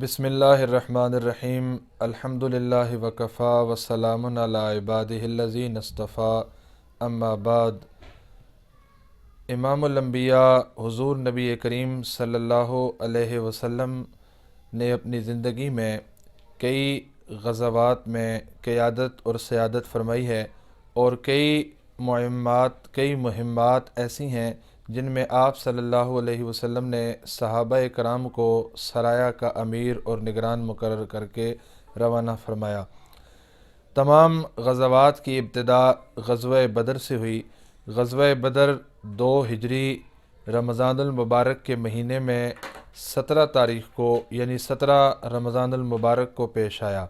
بسم اللہ الرحمن الرحیم الحمدللہ وکفا وسلام علی عبادہ الذین اصطفیٰ اما بعد۔ امام الانبیاء حضور نبی کریم صلی اللہ علیہ وسلم نے اپنی زندگی میں کئی غزوات میں قیادت اور سیادت فرمائی ہے، اور کئی مہمات ایسی ہیں جن میں آپ صلی اللہ علیہ وسلم نے صحابہ کرام کو سرایہ کا امیر اور نگران مقرر کر کے روانہ فرمایا۔ تمام غزوات کی ابتدا غزوہ بدر سے ہوئی۔ غزوہ بدر 2 ہجری رمضان المبارک کے مہینے میں 17 تاریخ کو یعنی 17 رمضان المبارک کو پیش آیا۔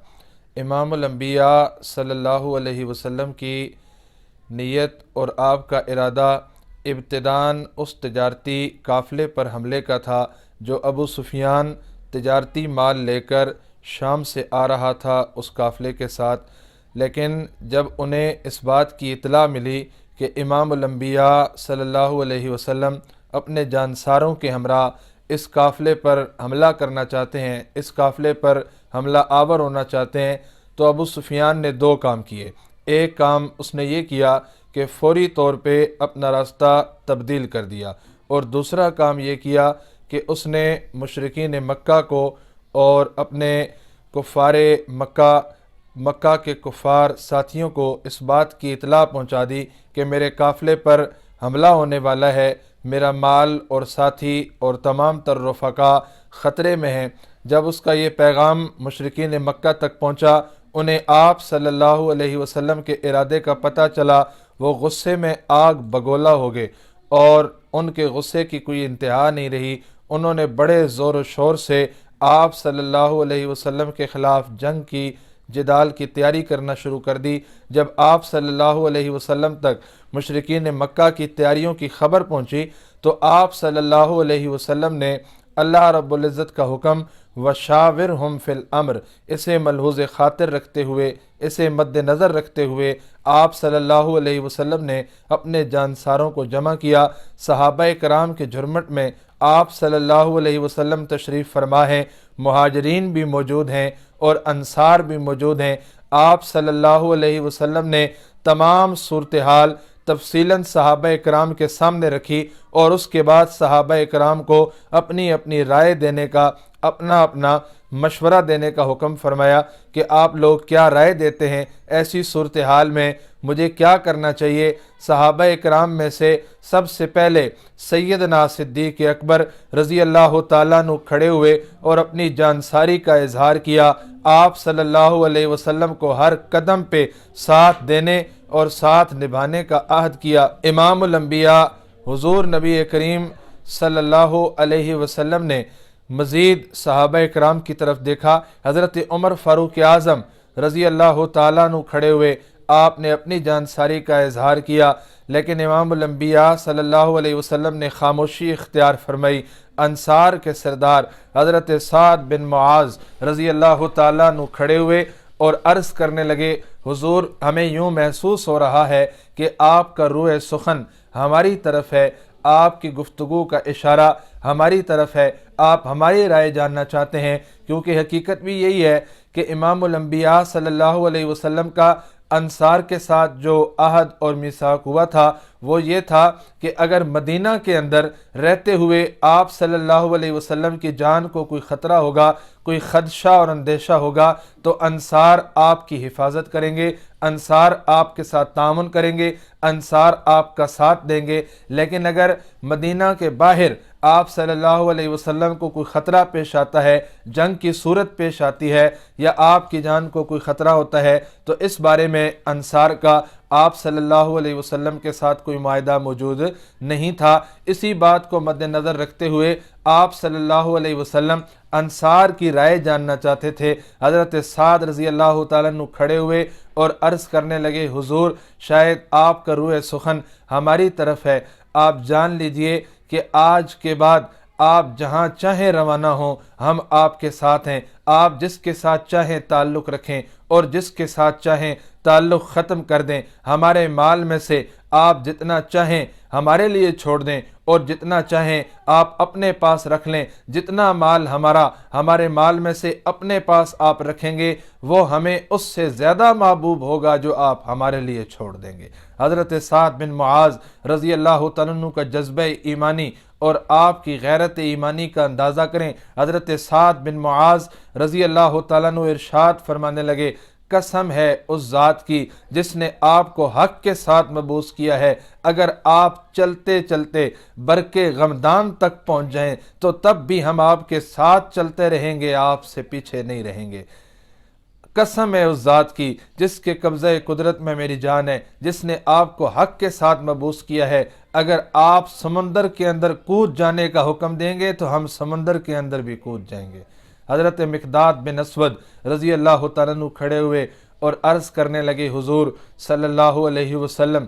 امام الانبیاء صلی اللہ علیہ وسلم کی نیت اور آپ کا ارادہ ابتداً اس تجارتی قافلے پر حملے کا تھا جو ابو سفیان تجارتی مال لے کر شام سے آ رہا تھا اس قافلے کے ساتھ، لیکن جب انہیں اس بات کی اطلاع ملی کہ امام الانبیاء صلی اللہ علیہ وسلم اپنے جانساروں کے ہمراہ اس قافلے پر حملہ کرنا چاہتے ہیں، اس قافلے پر حملہ آور ہونا چاہتے ہیں، تو ابو سفیان نے 2 کام کیے۔ ایک کام اس نے یہ کیا کہ فوری طور پہ اپنا راستہ تبدیل کر دیا، اور دوسرا کام یہ کیا کہ اس نے مشرکین مکہ کو اور اپنے کفار مکہ کے کفار ساتھیوں کو اس بات کی اطلاع پہنچا دی کہ میرے قافلے پر حملہ ہونے والا ہے، میرا مال اور ساتھی اور تمام تر رفقا خطرے میں ہیں۔ جب اس کا یہ پیغام مشرکین مکہ تک پہنچا، انہیں آپ صلی اللہ علیہ وسلم کے ارادے کا پتہ چلا، وہ غصے میں آگ بگولا ہو گئے، اور ان کے غصے کی کوئی انتہا نہیں رہی۔ انہوں نے بڑے زور و شور سے آپ صلی اللہ علیہ وسلم کے خلاف جنگ کی، جدال کی تیاری کرنا شروع کر دی۔ جب آپ صلی اللہ علیہ وسلم تک مشرکین مکہ کی تیاریوں کی خبر پہنچی تو آپ صلی اللہ علیہ وسلم نے اللہ رب العزت کا حکم وَشَاوِرْهُمْ فِي الْأَمْرِ اسے ملحوظ خاطر رکھتے ہوئے، اسے مد نظر رکھتے ہوئے آپ صلی اللہ علیہ وسلم نے اپنے جانساروں کو جمع کیا۔ صحابہ کرام کے جھرمٹ میں آپ صلی اللہ علیہ وسلم تشریف فرما ہیں، مہاجرین بھی موجود ہیں اور انصار بھی موجود ہیں۔ آپ صلی اللہ علیہ وسلم نے تمام صورتحال تفصیلاً صحابہ کرام کے سامنے رکھی، اور اس کے بعد صحابہ کرام کو اپنی اپنی رائے دینے کا، اپنا مشورہ دینے کا حکم فرمایا کہ آپ لوگ کیا رائے دیتے ہیں، ایسی صورتحال میں مجھے کیا کرنا چاہیے۔ صحابہ کرام میں سے سب سے پہلے سیدنا صدیق اکبر رضی اللہ تعالیٰ عنہ کھڑے ہوئے اور اپنی جانساری کا اظہار کیا۔ آپ صلی اللہ علیہ وسلم کو ہر قدم پہ ساتھ دینے اور ساتھ نبھانے کا عہد کیا۔ امام الانبیاء حضور نبی کریم صلی اللہ علیہ وسلم نے مزید صحابہ کرام کی طرف دیکھا۔ حضرت عمر فاروق اعظم رضی اللہ تعالیٰ عنہ کھڑے ہوئے، آپ نے اپنی جانساری کا اظہار کیا، لیکن امام الانبیاء صلی اللہ علیہ وسلم نے خاموشی اختیار فرمائی۔ انصار کے سردار حضرت سعد بن معاذ رضی اللہ تعالیٰ عنہ کھڑے ہوئے اور عرض کرنے لگے، حضور ہمیں یوں محسوس ہو رہا ہے کہ آپ کا روح سخن ہماری طرف ہے، آپ کی گفتگو کا اشارہ ہماری طرف ہے، آپ ہماری رائے جاننا چاہتے ہیں، کیونکہ حقیقت بھی یہی ہے کہ امام الانبیاء صلی اللہ علیہ وسلم کا انصار کے ساتھ جو عہد اور میثاق ہوا تھا وہ یہ تھا کہ اگر مدینہ کے اندر رہتے ہوئے آپ صلی اللہ علیہ وسلم کی جان کو کوئی خطرہ ہوگا، کوئی خدشہ اور اندیشہ ہوگا، تو انصار آپ کی حفاظت کریں گے، انصار آپ کے ساتھ تعاون کریں گے، انصار آپ کا ساتھ دیں گے۔ لیکن اگر مدینہ کے باہر آپ صلی اللہ علیہ وسلم کو کوئی خطرہ پیش آتا ہے، جنگ کی صورت پیش آتی ہے، یا آپ کی جان کو کوئی خطرہ ہوتا ہے، تو اس بارے میں انصار کا آپ صلی اللہ علیہ وسلم کے ساتھ کوئی معاہدہ موجود نہیں تھا۔ اسی بات کو مد نظر رکھتے ہوئے آپ صلی اللہ علیہ وسلم انصار کی رائے جاننا چاہتے تھے۔ حضرت سعد رضی اللہ تعالیٰ عنہ کھڑے ہوئے اور عرض کرنے لگے، حضور شاید آپ کا روح سخن ہماری طرف ہے، آپ جان لیجئے کہ آج کے بعد آپ جہاں چاہیں روانہ ہوں، ہم آپ کے ساتھ ہیں، آپ جس کے ساتھ چاہیں تعلق رکھیں اور جس کے ساتھ چاہیں تعلق ختم کر دیں، ہمارے مال میں سے آپ جتنا چاہیں ہمارے لیے چھوڑ دیں اور جتنا چاہیں آپ اپنے پاس رکھ لیں، جتنا مال ہمارے مال میں سے اپنے پاس آپ رکھیں گے وہ ہمیں اس سے زیادہ محبوب ہوگا جو آپ ہمارے لیے چھوڑ دیں گے۔ حضرت سعد بن معاذ رضی اللہ تعالیٰ عنہ کا جذبہ ایمانی اور آپ کی غیرت ایمانی کا اندازہ کریں۔ حضرت سعد بن معاذ رضی اللہ تعالیٰ عنہ ارشاد فرمانے لگے، قسم ہے اس ذات کی جس نے آپ کو حق کے ساتھ مبعوث کیا ہے، اگر آپ چلتے چلتے برکے غمدان تک پہنچ جائیں تو تب بھی ہم آپ کے ساتھ چلتے رہیں گے، آپ سے پیچھے نہیں رہیں گے۔ قسم ہے اس ذات کی جس کے قبضہ قدرت میں میری جان ہے، جس نے آپ کو حق کے ساتھ مبعوث کیا ہے، اگر آپ سمندر کے اندر کود جانے کا حکم دیں گے تو ہم سمندر کے اندر بھی کود جائیں گے۔ حضرت مقداد بن اسود رضی اللہ تعالیٰ عنہ کھڑے ہوئے اور عرض کرنے لگے، حضور صلی اللہ علیہ وسلم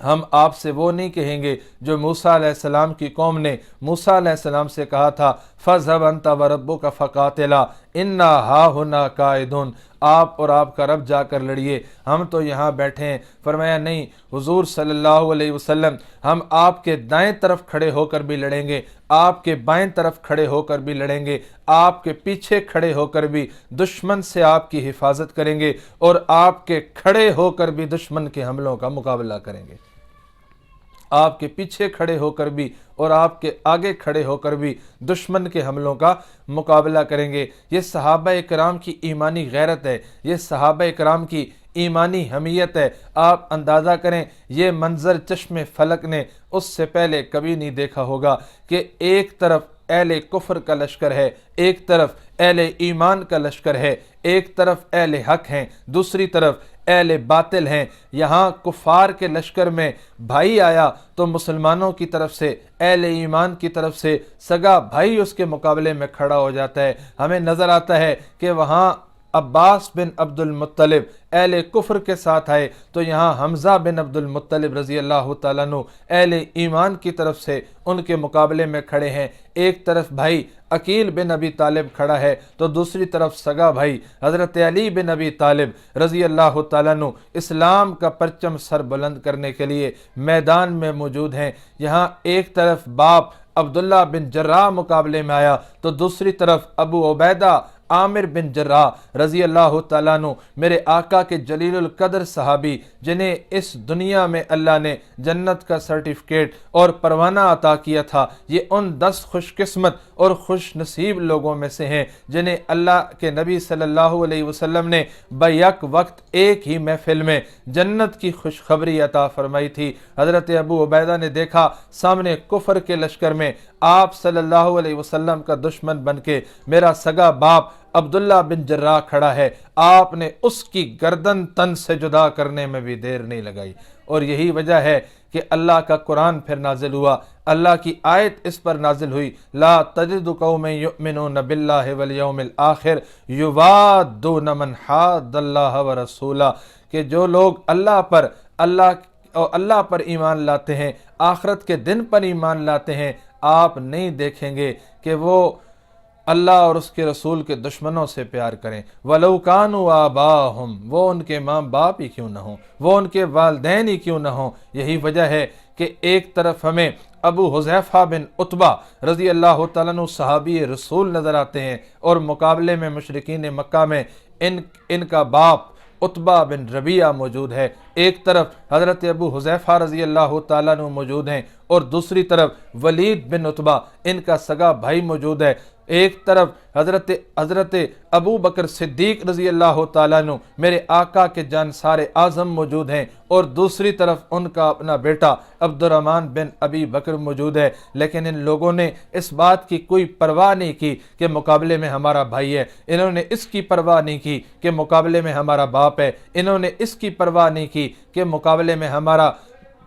ہم آپ سے وہ نہیں کہیں گے جو موسیٰ علیہ السلام کی قوم نے موسیٰ علیہ السلام سے کہا تھا، فَاذْهَبْ أَنْتَ وَرَبُّكَ فَقَاتِلَا إِنَّا هَاهُنَا قَاعِدُونَ، آپ اور آپ کا رب جا کر لڑیے، ہم تو یہاں بیٹھے ہیں۔ فرمایا نہیں حضور صلی اللہ علیہ وسلم، ہم آپ کے دائیں طرف کھڑے ہو کر بھی لڑیں گے، آپ کے بائیں طرف کھڑے ہو کر بھی لڑیں گے، آپ کے پیچھے کھڑے ہو کر بھی دشمن سے آپ کی حفاظت کریں گے اور آپ کے کھڑے ہو کر بھی دشمن کے حملوں کا مقابلہ کریں گے۔ آپ کے پیچھے کھڑے ہو کر بھی اور آپ کے آگے کھڑے ہو کر بھی دشمن کے حملوں کا مقابلہ کریں گے۔ یہ صحابہ کرام کی ایمانی غیرت ہے، یہ صحابہ کرام کی ایمانی حمیت ہے۔ آپ اندازہ کریں یہ منظر چشم فلک نے اس سے پہلے کبھی نہیں دیکھا ہوگا کہ ایک طرف اہل کفر کا لشکر ہے، ایک طرف اہل ایمان کا لشکر ہے، ایک طرف اہل حق ہیں، دوسری طرف اہل باطل ہیں۔ یہاں کفار کے لشکر میں بھائی آیا تو مسلمانوں کی طرف سے، اہل ایمان کی طرف سے سگا بھائی اس کے مقابلے میں کھڑا ہو جاتا ہے۔ ہمیں نظر آتا ہے کہ وہاں عباس بن عبد المطلب اہل کفر کے ساتھ آئے تو یہاں حمزہ بن عبد المطلب رضی اللہ تعالیٰ عنہ اہل ایمان کی طرف سے ان کے مقابلے میں کھڑے ہیں۔ ایک طرف بھائی عقیل بن ابی طالب کھڑا ہے تو دوسری طرف سگا بھائی حضرت علی بن ابی طالب رضی اللہ تعالیٰ عنہ اسلام کا پرچم سر بلند کرنے کے لیے میدان میں موجود ہیں۔ یہاں ایک طرف باپ عبداللہ بن جراح مقابلے میں آیا تو دوسری طرف ابو عبیدہ عامر بن جراح رضی اللہ تعالیٰ عنہ میرے آقا کے جلیل القدر صحابی، جنہیں اس دنیا میں اللہ نے جنت کا سرٹیفکیٹ اور پروانہ عطا کیا تھا، یہ ان 10 خوش قسمت اور خوش نصیب لوگوں میں سے ہیں جنہیں اللہ کے نبی صلی اللہ علیہ وسلم نے بیک وقت ایک ہی محفل میں جنت کی خوشخبری عطا فرمائی تھی۔ حضرت ابو عبیدہ نے دیکھا سامنے کفر کے لشکر میں آپ صلی اللہ علیہ وسلم کا دشمن بن کے میرا سگا باپ عبداللہ بن جراح کھڑا ہے، آپ نے اس کی گردن تن سے جدا کرنے میں بھی دیر نہیں لگائی۔ اور یہی وجہ ہے کہ اللہ کا قرآن پھر نازل ہوا، اللہ کی آیت اس پر نازل ہوئی، لا تجد قوم یؤمنون باللہ والیوم الآخر یوادون من حاد اللہ ورسولہ، کہ جو لوگ اللہ پر ایمان لاتے ہیں، آخرت کے دن پر ایمان لاتے ہیں، آپ نہیں دیکھیں گے کہ وہ اللہ اور اس کے رسول کے دشمنوں سے پیار کریں۔ وَلَوْ كَانُوا آبَاءَهُمْ، وہ ان کے ماں باپ ہی کیوں نہ ہوں، وہ ان کے والدین ہی کیوں نہ ہوں۔ یہی وجہ ہے کہ ایک طرف ہمیں ابو حذیفہ بن عتبہ رضی اللہ تعالیٰ عنہ صحابی رسول نظر آتے ہیں اور مقابلے میں مشرکین مکہ میں ان کا باپ عتبہ بن ربیعہ موجود ہے۔ ایک طرف حضرت ابو حذیفہ رضی اللہ تعالیٰ عنہ موجود ہیں اور دوسری طرف ولید بن عتبہ ان کا سگا بھائی موجود ہے۔ ایک طرف حضرت ابو بکر صدیق رضی اللہ تعالیٰ عنہ میرے آقا کے جانثار اعظم موجود ہیں اور دوسری طرف ان کا اپنا بیٹا عبد الرحمن بن ابی بکر موجود ہے۔ لیکن ان لوگوں نے اس بات کی کوئی پرواہ نہیں کی کہ مقابلے میں ہمارا بھائی ہے، انہوں نے اس کی پرواہ نہیں کی کہ مقابلے میں ہمارا باپ ہے، انہوں نے اس کی پرواہ نہیں کی کہ مقابلے میں ہمارا